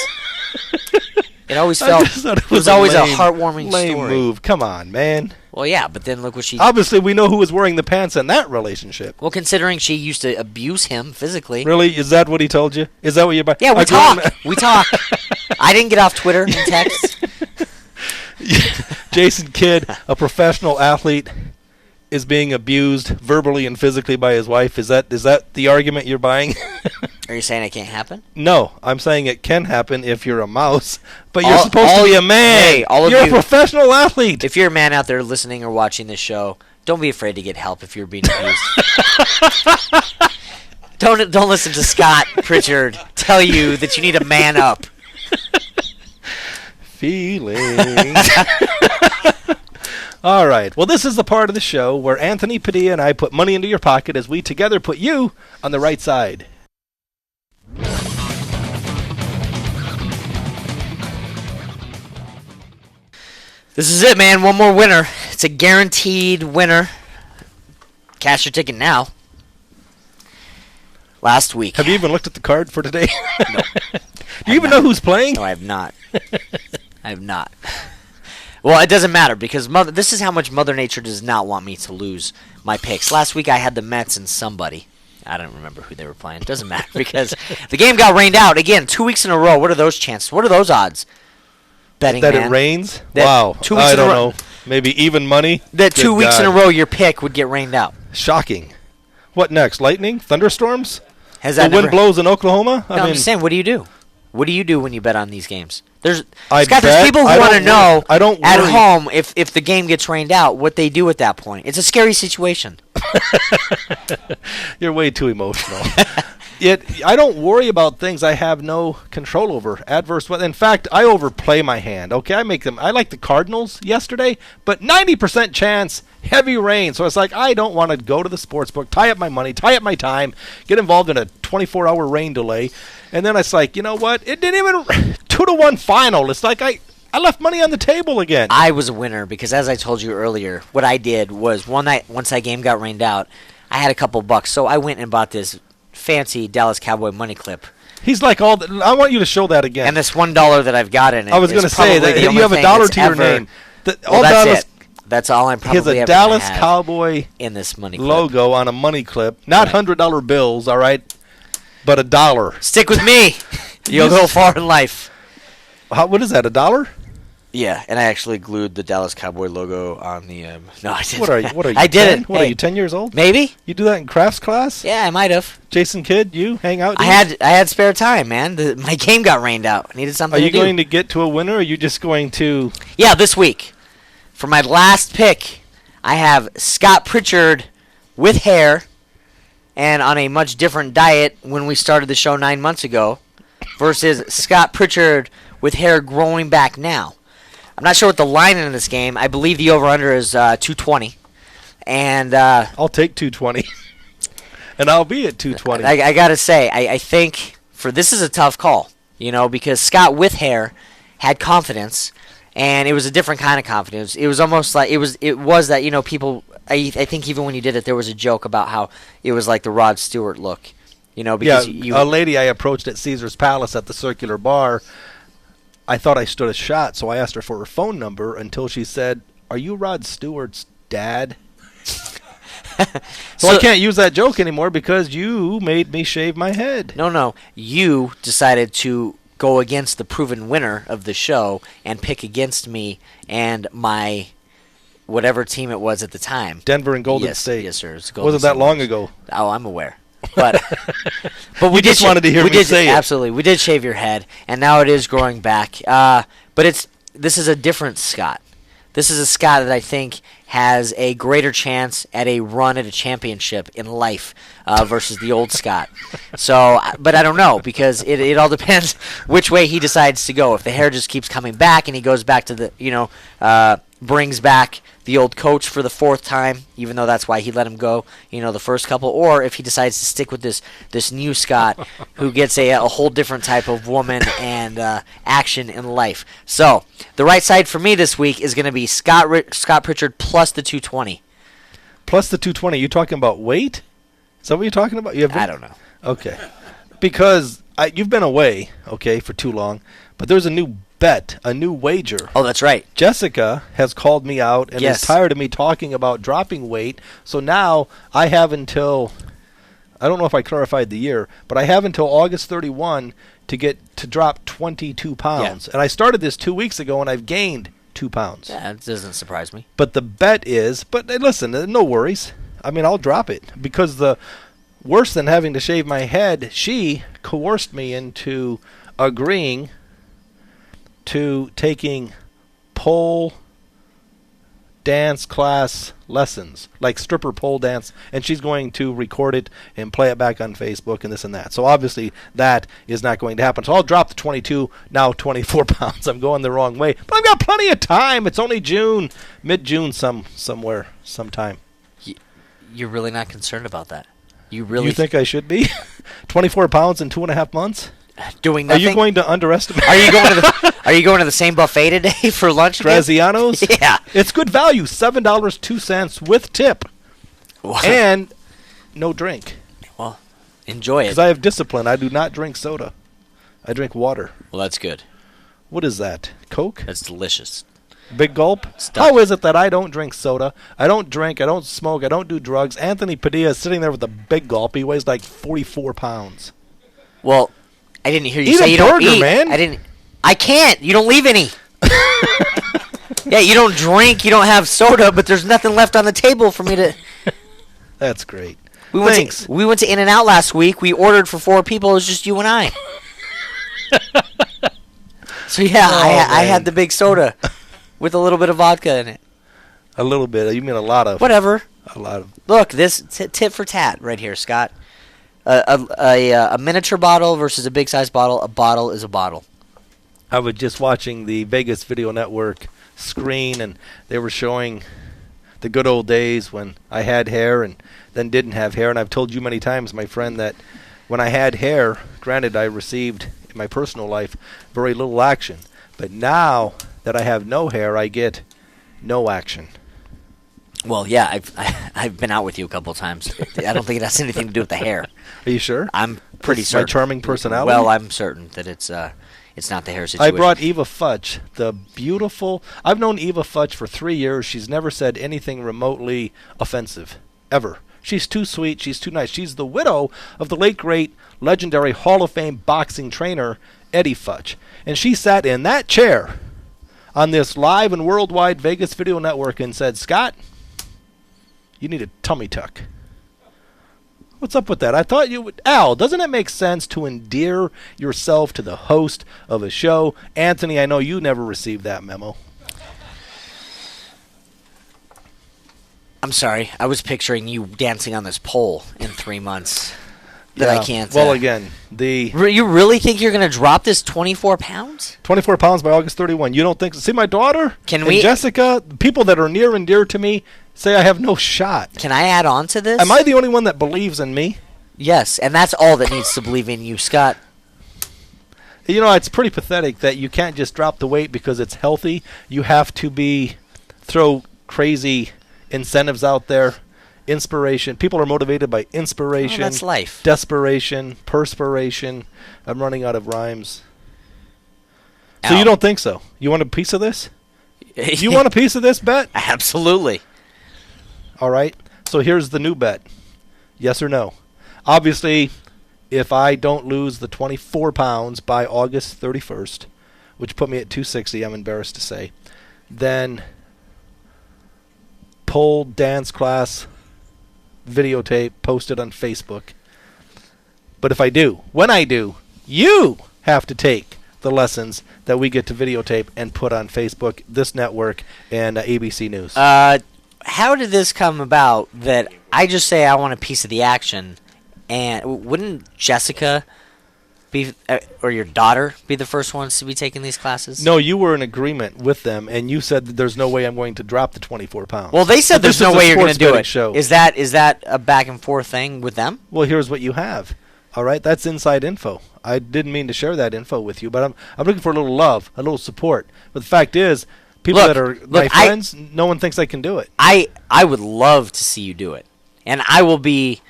It always felt it was always a heartwarming lame story. move. Come on, man. Well, yeah, but then look what she. Obviously, we know who was wearing the pants in that relationship. Well, considering she used to abuse him physically. Really? Is that what he told you? Is that what you're? Yeah, we talk. We talk. I didn't get off Twitter and text. Jason Kidd, a professional athlete, is being abused verbally and physically by his wife. Is that the argument you're buying? Are you saying it can't happen? No, I'm saying it can happen if you're a mouse, but you're supposed to be a man. Hey, you're a professional athlete. If you're a man out there listening or watching this show, don't be afraid to get help if you're being abused. Don't listen to Scott Pritchard tell you that you need to man up. Feelings. All right. Well, this is the part of the show where Anthony Padilla and I put money into your pocket as we together put you on the right side. This is it, man. One more winner. It's a guaranteed winner. Cash your ticket now. Last week. Have you even looked at the card for today? No. Do you even know who's playing? No, I have not. I have not. Well, it doesn't matter because this is how much Mother Nature does not want me to lose my picks. Last week I had the Mets and somebody. I don't remember who they were playing. It doesn't matter because the game got rained out. Again, 2 weeks in a row. What are those chances? What are those odds? Betting that man. It rains? That wow. 2 weeks I in a don't row. know. Maybe even money? That 2 weeks in a row your pick would get rained out. Shocking. What next? Lightning? Thunderstorms? Has that the wind blows in Oklahoma? No, I'm just saying, what do you do? What do you do when you bet on these games? There's there's people who want to know I don't at worry. home if the game gets rained out, what they do at that point. It's a scary situation. You're way too emotional. I don't worry about things I have no control over. Adverse weather. In fact, I overplay my hand. Okay, I like the Cardinals yesterday, but 90% chance heavy rain. So it's like I don't want to go to the sports book, tie up my money, tie up my time, get involved in a 24-hour rain delay, and then it's like, you know what? It didn't even 2-1 final. It's like I left money on the table again. I was a winner because, as I told you earlier, what I did was one night once that game got rained out, I had a couple bucks, so I went and bought this fancy Dallas Cowboy money clip. He's like I want you to show that again. And this $1 that I've got in it. I was going to say that you have a dollar to your name. That's it. That's all I'm probably ever. He has a Dallas Cowboy in this money clip. Logo on a money clip, not $100 bills, all right, but $1. Stick with me. You'll go far in life. What is that? $1? Yeah, and I actually glued the Dallas Cowboy logo on the. No, I didn't. What are you? I did 10? it. What are you? 10 years old? Maybe. You do that in crafts class? Yeah, I might have. Jason Kidd, you hang out. I had spare time, man. My game got rained out. I needed something. Are you to do. going to get to a winner? Or are you just going to? Yeah, this week. For my last pick, I have Scott Pritchard with hair, and on a much different diet when we started the show 9 months ago. versus Scott Pritchard with hair growing back now. I'm not sure what the line in this game. I believe the over-under is 220. And I'll take 220. And I'll be at 220. I got to say, I think this is a tough call, because Scott with hair had confidence, and it was a different kind of confidence. It was almost like it was that, people, I think even when you did it, there was a joke about how it was like the Rod Stewart look, because a lady I approached at Caesar's Palace at the Circular Bar, I thought I stood a shot, so I asked her for her phone number until she said, "Are you Rod Stewart's dad?" So I can't use that joke anymore because you made me shave my head. No. You decided to go against the proven winner of the show and pick against me and my whatever team it was at the time. Denver and Golden State. Yes, sir. Wasn't that long ago? Oh, I'm aware. But we just wanted to hear me say it. Absolutely. We did shave your head, and now it is growing back. But this is a different Scott. This is a Scott that I think has a greater chance at a run at a championship in life versus the old Scott. So, but I don't know, because it all depends which way he decides to go. If the hair just keeps coming back and he goes back to the, brings back the old coach for the fourth time, even though that's why he let him go, the first couple, or if he decides to stick with this new Scott who gets a whole different type of woman and action in life. So the right side for me this week is going to be Scott Pritchard plus the 220. Plus the 220. You talking about weight? Is that what you're talking about? I don't know. Okay. Because you've been away, for too long, but there's a new bet, a new wager. Oh, that's right. Jessica has called me out and is tired of me talking about dropping weight. So now I have until, I don't know if I clarified the year, but I have until August 31 to drop 22 pounds. Yeah. And I started this 2 weeks ago and I've gained 2 pounds. Yeah, it doesn't surprise me. But the bet is, listen, no worries. I mean, I'll drop it because worse than having to shave my head, she coerced me into agreeing to taking pole dance class lessons, like stripper pole dance, and she's going to record it and play it back on Facebook and this and that. So obviously that is not going to happen. So I'll drop the 22, now 24 pounds. I'm going the wrong way, but I've got plenty of time. It's only June, mid-June sometime. You're really not concerned about that? You think I should be? 24 pounds in 2.5 months? Doing nothing? Are you going to underestimate? Are you going to the same buffet today for lunch? Graziano's? Yeah. It's good value, $7.02 with tip. What? And no drink. Well, enjoy it. Because I have discipline. I do not drink soda. I drink water. Well, that's good. What is that? Coke? That's delicious. Big gulp? How is it that I don't drink soda? I don't drink. I don't smoke. I don't do drugs. Anthony Padilla is sitting there with a big gulp. He weighs like 44 pounds. Well, I didn't hear you eat say a you burger, don't eat. Man. I can't. You don't leave any. Yeah, you don't drink. You don't have soda, but there's nothing left on the table for me to. That's great. We went to In-N-Out last week. We ordered for 4 people. It was just you and I. So yeah, I had the big soda with a little bit of vodka in it. A little bit. You mean a lot of. Whatever. A lot of. Look, this tit for tat right here, Scott. A miniature bottle versus a big size bottle. A bottle is a bottle. I was just watching the Vegas Video Network screen, and they were showing the good old days when I had hair and then didn't have hair. And I've told you many times, my friend, that when I had hair, granted I received in my personal life very little action. But now that I have no hair, I get no action. Well, yeah, I've been out with you a couple of times. I don't think it has anything to do with the hair. Are you sure? I'm pretty certain. My charming personality? Well, I'm certain that it's not the hair situation. I brought Eva Futch, the beautiful. I've known Eva Futch for 3 years. She's never said anything remotely offensive, ever. She's too sweet. She's too nice. She's the widow of the late, great, legendary Hall of Fame boxing trainer, Eddie Futch. And she sat in that chair on this live and worldwide Vegas Video Network and said, "Scott, you need a tummy tuck." What's up with that? I thought you would. Al, doesn't it make sense to endear yourself to the host of a show? Anthony, I know you never received that memo. I'm sorry. I was picturing you dancing on this pole in 3 months. that I can't. Well, again, you really think you're going to drop this 24 pounds? 24 pounds by August 31. You don't think so? See, my daughter and Jessica, people that are near and dear to me, say I have no shot. Can I add on to this? Am I the only one that believes in me? Yes, and that's all that needs to believe in you, Scott. You know, it's pretty pathetic that you can't just drop the weight because it's healthy. You have to throw crazy incentives out there. Inspiration. People are motivated by inspiration. Oh, that's life. Desperation, perspiration. I'm running out of rhymes. So you don't think so? You want a piece of this? You want a piece of this bet? Absolutely. All right. So here's the new bet. Yes or no? Obviously, if I don't lose the 24 pounds by August 31st, which put me at 260, I'm embarrassed to say, then pole dance class videotape posted on Facebook. But if I do, when I do, you have to take the lessons that we get to videotape and put on Facebook, this network, and ABC News. How did this come about that I just say I want a piece of the action, and wouldn't Jessica be or your daughter be the first ones to be taking these classes? No, you were in agreement with them, and you said that there's no way I'm going to drop the 24 pounds. Well, they said there's no way you're going to do it. Show. Is that a back and forth thing with them? Well, here's what you have. All right, that's inside info. I didn't mean to share that info with you, but I'm looking for a little love, a little support. But the fact is, people that are my friends, no one thinks I can do it. I would love to see you do it, and I will be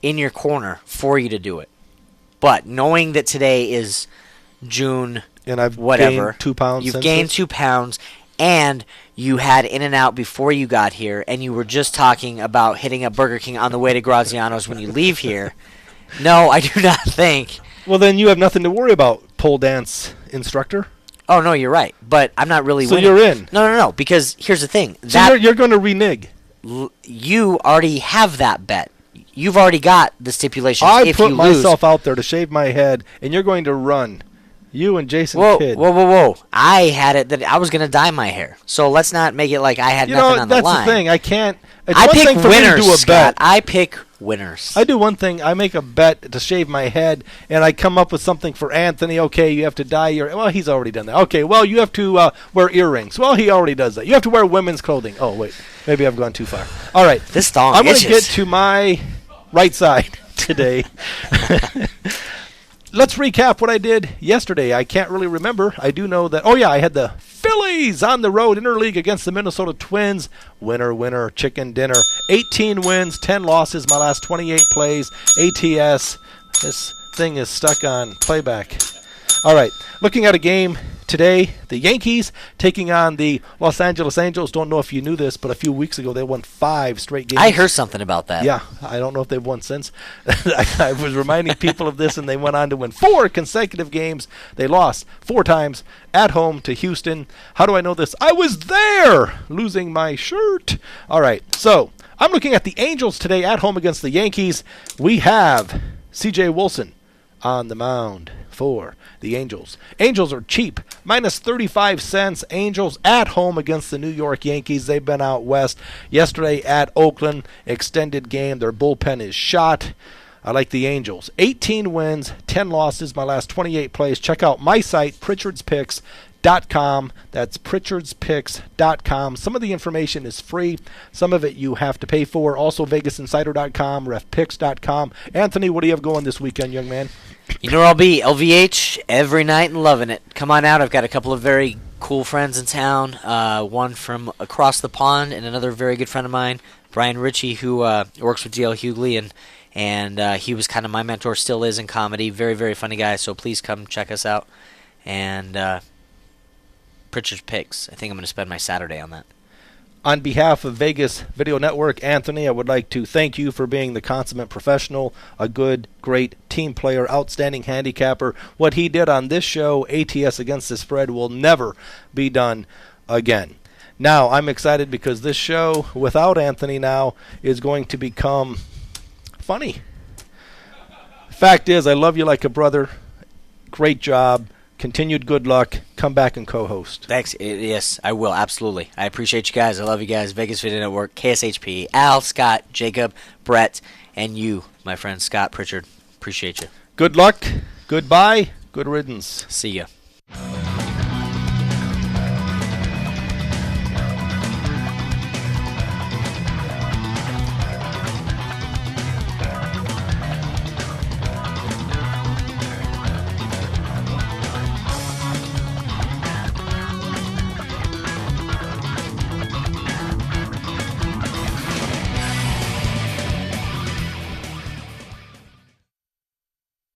in your corner for you to do it. But knowing that today is June, and I've whatever, gained 2 pounds. You've gained 2 pounds, and you had In-N-Out before you got here, and you were just talking about hitting up Burger King on the way to Graziano's when you leave here. No, I do not think. Well, then you have nothing to worry about, pole dance instructor. Oh, no, you're right. But I'm not really winning. So you're in. No. Because here's the thing. So you're going to renege. You already have that bet. You've already got the stipulations. I put myself out there to shave my head, and you're going to run. You and Jason Kidd. Whoa. I had it that I was going to dye my hair. So let's not make it like I had nothing on the line. That's the thing. I can't. I pick winners, Scott. I pick winners. I do one thing. I make a bet to shave my head, and I come up with something for Anthony. Okay, you have to dye your... Well, he's already done that. Okay, well, you have to wear earrings. Well, he already does that. You have to wear women's clothing. Oh, wait. Maybe I've gone too far. All right. This thong I'm going to get to my right side today. Let's recap what I did yesterday. I can't really remember. I do know that... Oh, yeah, I had the Phillies on the road interleague against the Minnesota Twins. Winner, chicken dinner. 18 wins, 10 losses, my last 28 plays. ATS. This thing is stuck on playback. All right, looking at a game today, the Yankees taking on the Los Angeles Angels. Don't know if you knew this, but a few weeks ago they won 5 straight games. I heard something about that. Yeah, I don't know if they've won since. I was reminding people of this, and they went on to win 4 consecutive games. They lost 4 times at home to Houston. How do I know this? I was there, losing my shirt. All right, so I'm looking at the Angels today at home against the Yankees. We have C.J. Wilson on the mound for the Angels. Angels are cheap, minus 35 cents. Angels at home against the New York Yankees. They've been out west. Yesterday at Oakland, extended game. Their bullpen is shot. I like the Angels. 18 wins, 10 losses, my last 28 plays. Check out my site, Pritchard'sPicks.com. That's Pritchard'sPicks.com. Some of the information is free. Some of it you have to pay for. Also, VegasInsider.com, RefPicks.com. Anthony, what do you have going this weekend, young man? You know where I'll be, LVH, every night and loving it. Come on out. I've got a couple of very cool friends in town, one from across the pond and another very good friend of mine, Brian Ritchie, who works with D.L. Hughley, and he was kind of my mentor, still is in comedy. Very, very funny guy, so please come check us out. And Pritchard's Picks. I think I'm going to spend my Saturday on that. On behalf of Vegas Video Network, Anthony, I would like to thank you for being the consummate professional, a good, great team player, outstanding handicapper. What he did on this show, ATS Against the Spread, will never be done again. Now, I'm excited because this show, without Anthony now, is going to become funny. Fact is, I love you like a brother. Great job. Continued good luck. Come back and co-host. Thanks. Yes, I will. Absolutely. I appreciate you guys. I love you guys. Vegas Video Network, KSHP, Al, Scott, Jacob, Brett, and you, my friend Scott Pritchard. Appreciate you. Good luck. Goodbye. Good riddance. See ya.